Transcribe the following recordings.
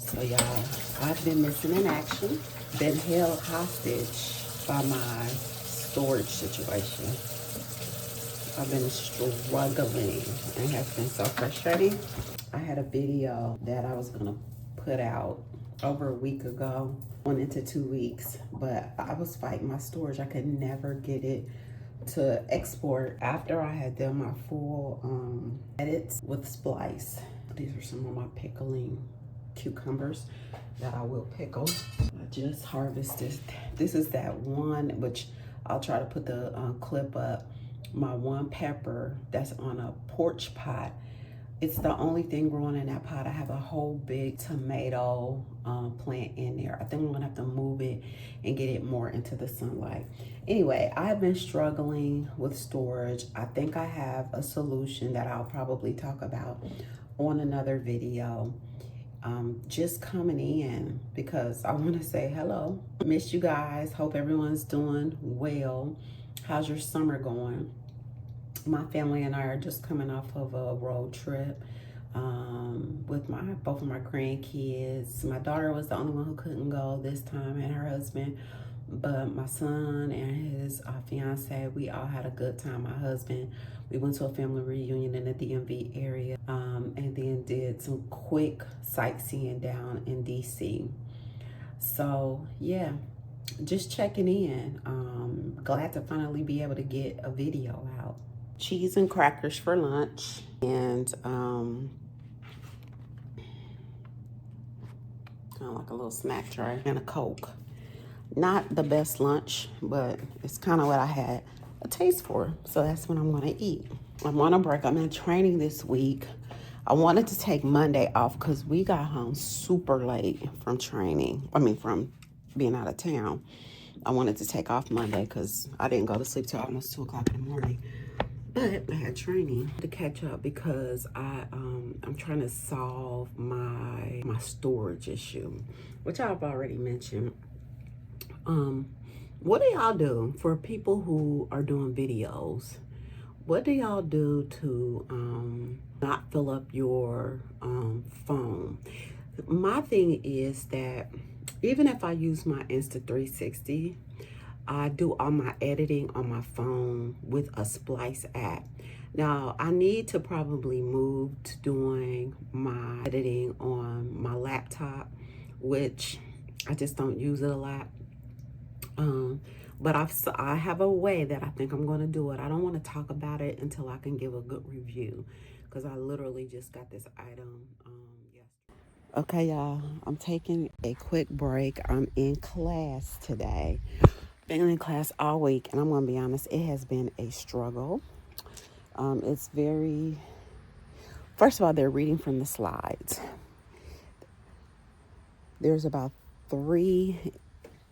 So y'all, I've been missing in action, been held hostage by my storage situation. I've been struggling and it has been so frustrating. I had a video that I was gonna put out over a week ago, went into 2 weeks, but I was fighting my storage. I could never get it to export after I had done my full edits with Splice. These are some of my pickling cucumbers that I will pickle. I just harvested. This is that one, which I'll try to put the clip up. My one pepper that's on a porch pot. It's the only thing growing in that pot. I have a whole big tomato plant in there. I think I'm gonna have to move it and get it more into the sunlight. Anyway, I've been struggling with storage. I think I have a solution that I'll probably talk about on another video. Just coming in because I want to say hello. Miss you guys. Hope everyone's doing well. How's your summer going? My family and I are just coming off of a road trip with both of my grandkids. My daughter was the only one who couldn't go this time, and her husband. But my son and his fiance, we all had a good time. My husband, we went to a family reunion in the DMV area, and then did some quick sightseeing down in DC. So yeah, just checking in. Glad to finally be able to get a video out. Cheese and crackers for lunch, and kind of like a little snack tray and a Coke. Not the best lunch, but it's kind of what I had a taste for. So that's what I'm gonna eat. I'm on a break. I'm in training this week. I wanted to take Monday off because we got home super late from training. From being out of town. I wanted to take off Monday because I didn't go to sleep till almost 2 o'clock in the morning. But I had training to catch up because I'm trying to solve my storage issue, which I've already mentioned. What do y'all do for people who are doing videos? What do y'all do to not fill up your phone? My thing is that even if I use my Insta360, I do all my editing on my phone with a Splice app. Now, I need to probably move to doing my editing on my laptop, which I just don't use it a lot. But I have a way that I think I'm going to do it. I don't want to talk about it until I can give a good review, because I literally just got this item yesterday. Okay, y'all, I'm taking a quick break. I'm in class today. Been in class all week, and I'm going to be honest, it has been a struggle. It's very, first of all, they're reading from the slides. There's about 3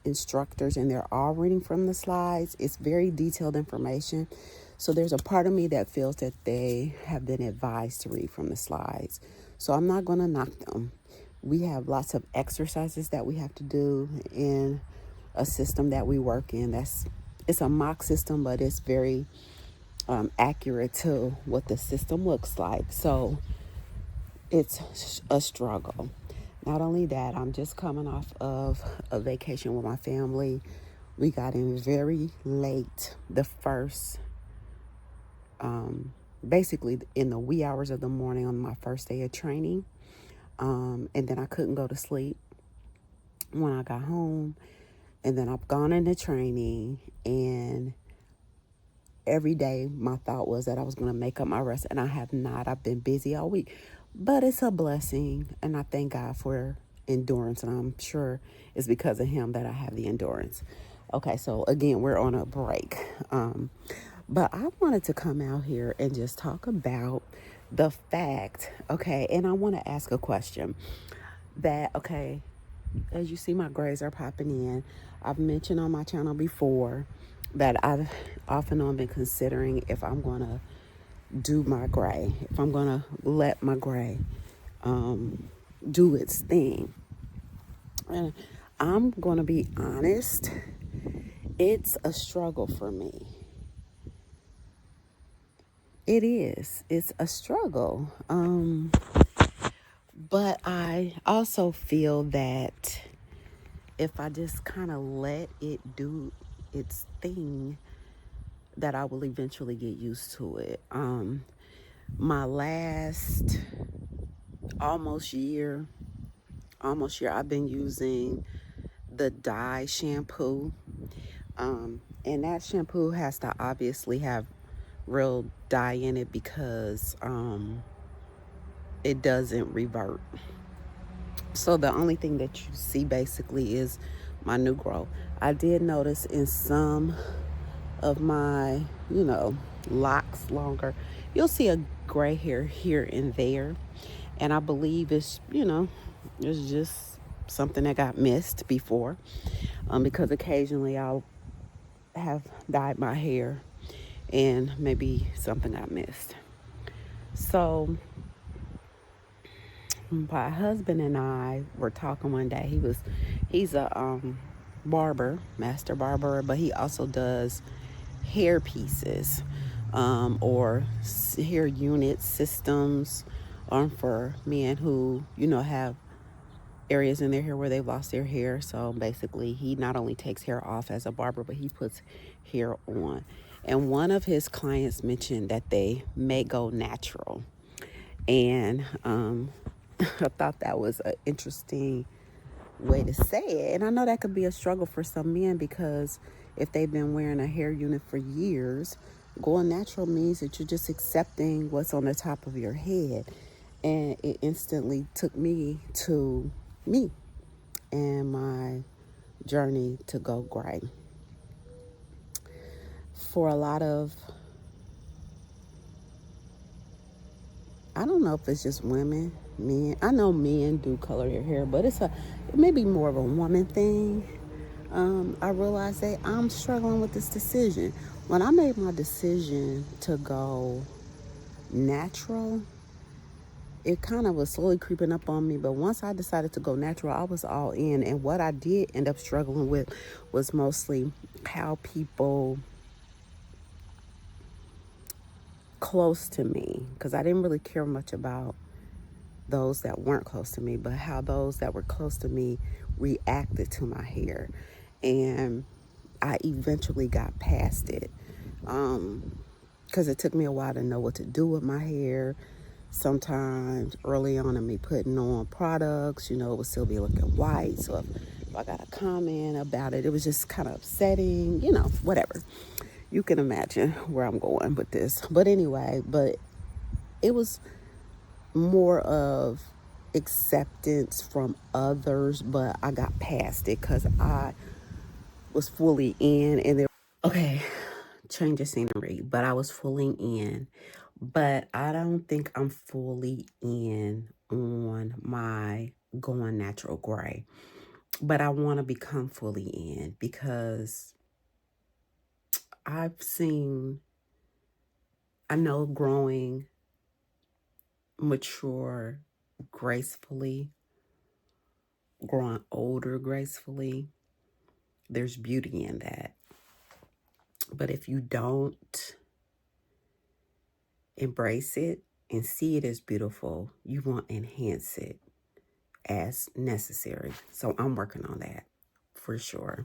instructors, and they're all reading from the slides. It's very detailed information. So there's a part of me that feels that they have been advised to read from the slides. So I'm not going to knock them. We have lots of exercises that we have to do in a system that we work in. It's a mock system, but it's very accurate to what the system looks like. So it's a struggle. Not only that, I'm just coming off of a vacation with my family. We got in very late the first, basically in the wee hours of the morning on my first day of training. And then I couldn't go to sleep when I got home. And then I've gone into training, and every day my thought was that I was going to make up my rest, and I have not. I've been busy all week. But it's a blessing, and I thank God for endurance, and I'm sure it's because of him that I have the endurance. Okay, so again, we're on a break. But I wanted to come out here and just talk about the fact, okay, and I want to ask a question that, okay, as you see, my grays are popping in. I've mentioned on my channel before that I've off and on been considering if I'm going to do my gray, if I'm gonna let my gray do its thing. And I'm gonna be honest, it's a struggle for me. It is. It's a struggle. But I also feel that if I just kind of let it do its thing, that I will eventually get used to it. My last almost year, I've been using the Dye shampoo. And that shampoo has to obviously have real dye in it because it doesn't revert. So the only thing that you see basically is my new growth. I did notice in some of my, locks longer, you'll see a gray hair here and there. And I believe it's just something that got missed before. Because occasionally I'll have dyed my hair and maybe something got missed. So my husband and I were talking one day. He's a barber, master barber, but he also does hair pieces, or hair unit systems, for men who have areas in their hair where they've lost their hair. So basically, he not only takes hair off as a barber, but he puts hair on. And one of his clients mentioned that they may go natural. And I thought that was an interesting way to say it. And I know that could be a struggle for some men because if they've been wearing a hair unit for years, going natural means that you're just accepting what's on the top of your head. And it instantly took me to me and my journey to go gray. For a lot of, I don't know if it's just women, men. I know men do color their hair, but it may be more of a woman thing. I realized that I'm struggling with this decision. When I made my decision to go natural, it kind of was slowly creeping up on me. But once I decided to go natural, I was all in. And what I did end up struggling with was mostly how people close to me, because I didn't really care much about those that weren't close to me, but how those that were close to me reacted to my hair. And I eventually got past it, because it took me a while to know what to do with my hair. Sometimes early on in me putting on products, it would still be looking white. So if I got a comment about it, it was just kind of upsetting, whatever. You can imagine where I'm going with this. But anyway, it was more of acceptance from others, but I got past it because I was fully in. And okay, change of scenery, but I was fully in. But I don't think I'm fully in on my going natural gray. But I want to become fully in because I know growing mature gracefully, growing older gracefully, there's beauty in that. But if you don't embrace it and see it as beautiful, you won't enhance it as necessary. So I'm working on that for sure.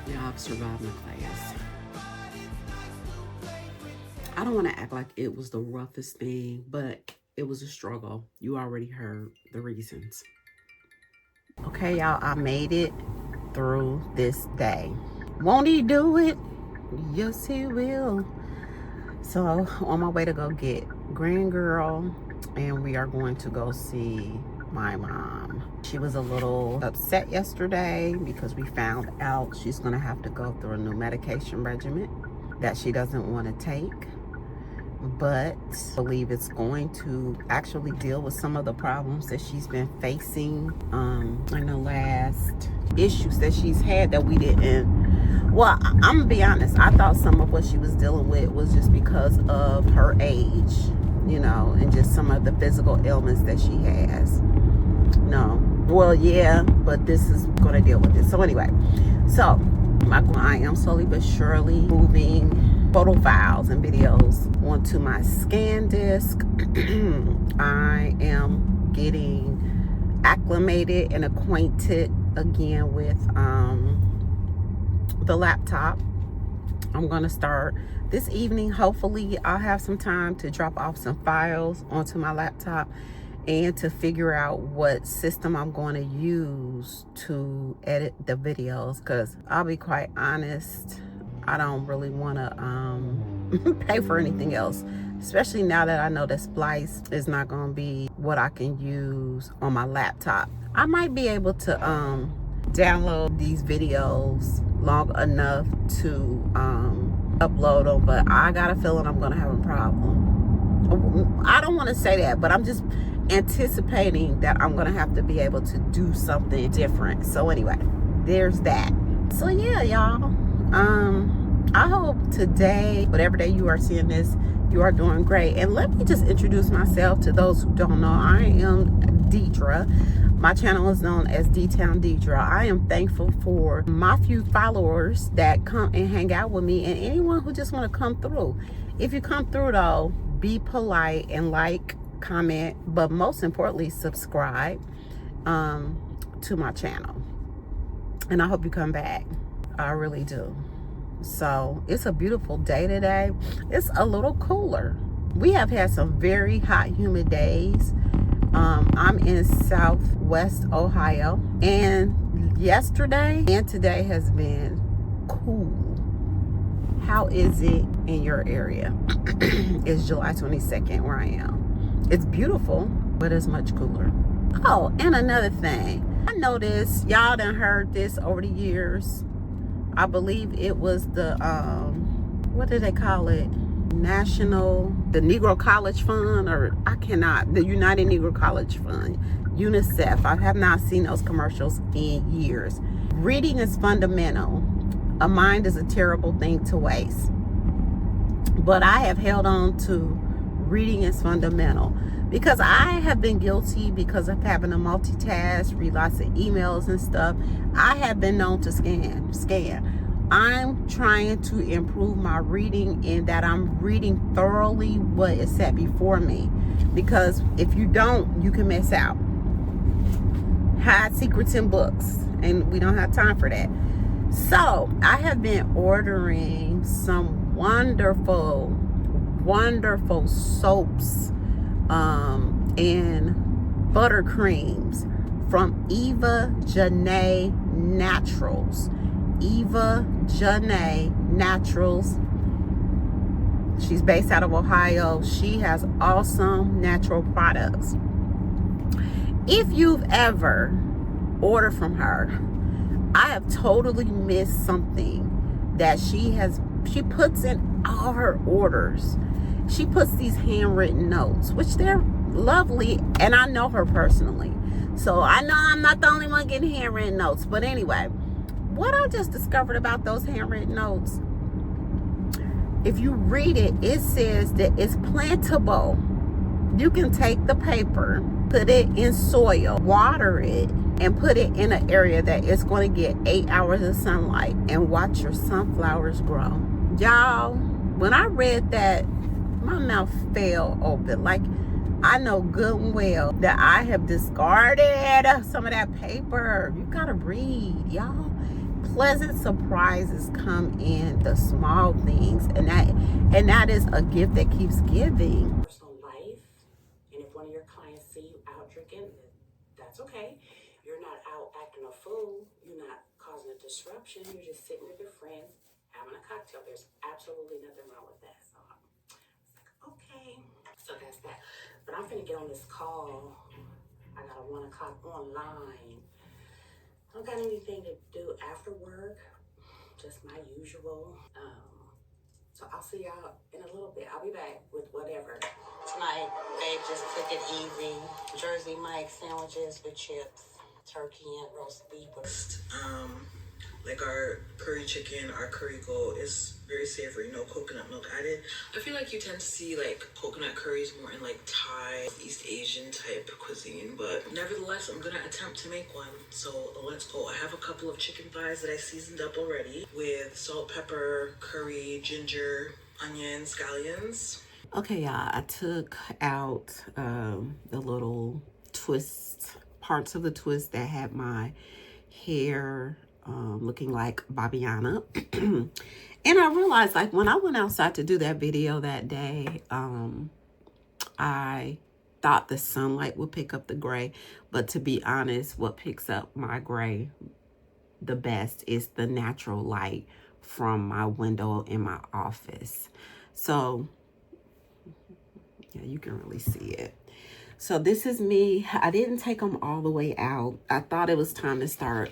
Yeah, I've survived my class. I don't want to act like it was the roughest thing, but it was a struggle. You already heard the reasons. Okay, y'all, I made it through this day. Won't he do it? Yes, he will. So, on my way to go get Grand Girl, and we are going to go see my mom. She was a little upset yesterday because we found out she's going to have to go through a new medication regimen that she doesn't want to take. But I believe it's going to actually deal with some of the problems that she's been facing in the last issues that she's had that we didn't Well, I'm gonna be honest. I thought some of what she was dealing with was just because of her age, you know, and just some of the physical ailments that she has. No. Well, yeah, but this is gonna deal with it. So anyway, so I am slowly but surely moving photo files and videos onto my SanDisk. I am getting acclimated and acquainted again with the laptop. I'm gonna start this evening. Hopefully I'll have some time to drop off some files onto my laptop and to figure out what system I'm going to use to edit the videos, because I'll be quite honest, I don't really want to pay for anything else, especially now that I know that Splice is not going to be what I can use on my laptop. I might be able to download these videos long enough to upload them, but I got a feeling I'm going to have a problem. I don't want to say that, but I'm just anticipating that I'm gonna have to be able to do something different. So anyway, there's that. So yeah, y'all, I hope today, whatever day you are seeing this, you are doing great. And let me just introduce myself to those who don't know. I am Deidre. My channel is known as D-Town Deidre. I am thankful for my few followers that come and hang out with me, and anyone who just want to come through. If you come through though, be polite and like, comment, but most importantly, subscribe to my channel. And I hope you come back. I really do. So it's a beautiful day today. It's a little cooler. We have had some very hot, humid days. I'm in Southwest Ohio, and yesterday and today has been cool. How is it in your area? It's July 22nd where I am. It's beautiful, but it's much cooler. Oh, and another thing. I noticed, y'all done heard this over the years. I believe it was the, what do they call it? The Negro College Fund, or the United Negro College Fund, UNICEF. I have not seen those commercials in years. Reading is fundamental. A mind is a terrible thing to waste. But I have held on to reading is fundamental because I have been guilty, because of having to multitask, read lots of emails and stuff. I have been known to scan. I'm trying to improve my reading in that I'm reading thoroughly what is set before me, because if you don't, you can miss out. Hide secrets in books, and we don't have time for that. So I have been ordering some wonderful soaps and buttercreams from Eva Janae Naturals. Eva Janae Naturals. She's based out of Ohio. She has awesome natural products. If you've ever ordered from her, I have totally missed something that she puts in all her orders. She puts these handwritten notes, which they're lovely, and I know her personally. So I know I'm not the only one getting handwritten notes. But anyway, what I just discovered about those handwritten notes, if you read it, it says that it's plantable. You can take the paper, put it in soil, water it, and put it in an area that it's going to get 8 hours of sunlight, and watch your sunflowers grow. Y'all, when I read that, my mouth fell open. Like, I know good and well that I have discarded some of that paper. You gotta read, y'all. Pleasant surprises come in the small things, and that is a gift that keeps giving. Personal life, and if one of your clients see you out drinking, that's okay. You're not out acting a fool. You're not causing a disruption. You're just sitting with your friends having a cocktail. There's absolutely nothing wrong with that. So I was like, okay. So that's that. But I'm finna get on this call. I got a 1 o'clock online. Don't got anything to do after work. Just my usual. So I'll see y'all in a little bit. I'll be back with whatever. Tonight, babe just took it easy. Jersey Mike sandwiches with chips, turkey and roast beef. Like our curry chicken, our curry goat is very savory, no coconut milk added. I feel like you tend to see like coconut curries more in like Thai, East Asian type cuisine, but nevertheless, I'm gonna attempt to make one. So let's go. I have a couple of chicken thighs that I seasoned up already with salt, pepper, curry, ginger, onions, scallions. Okay, y'all, I took out the little twist, parts of the twist that had my hair looking like Babiana. And I realized, like, when I went outside to do that video that day, I thought the sunlight would pick up the gray. But to be honest, what picks up my gray the best is the natural light from my window in my office. So yeah, you can really see it. So this is me. I didn't take them all the way out. I thought it was time to start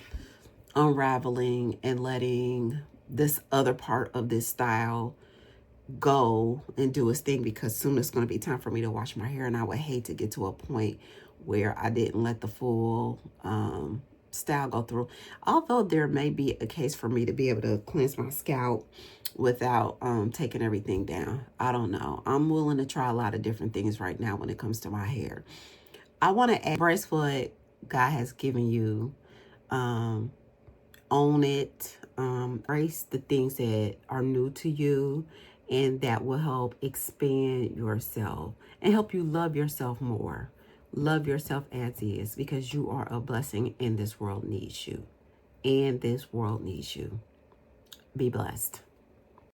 unraveling and letting this other part of this style go and do its thing, because soon it's going to be time for me to wash my hair, and I would hate to get to a point where I didn't let the full style go through. Although there may be a case for me to be able to cleanse my scalp without taking everything down. I don't know. I'm willing to try a lot of different things right now when it comes to my hair. I want to embrace what God has given you. Own it. Embrace the things that are new to you, and that will help expand yourself and help you love yourself more. Love yourself as is, because you are a blessing and this world needs you. And this world needs you. Be blessed.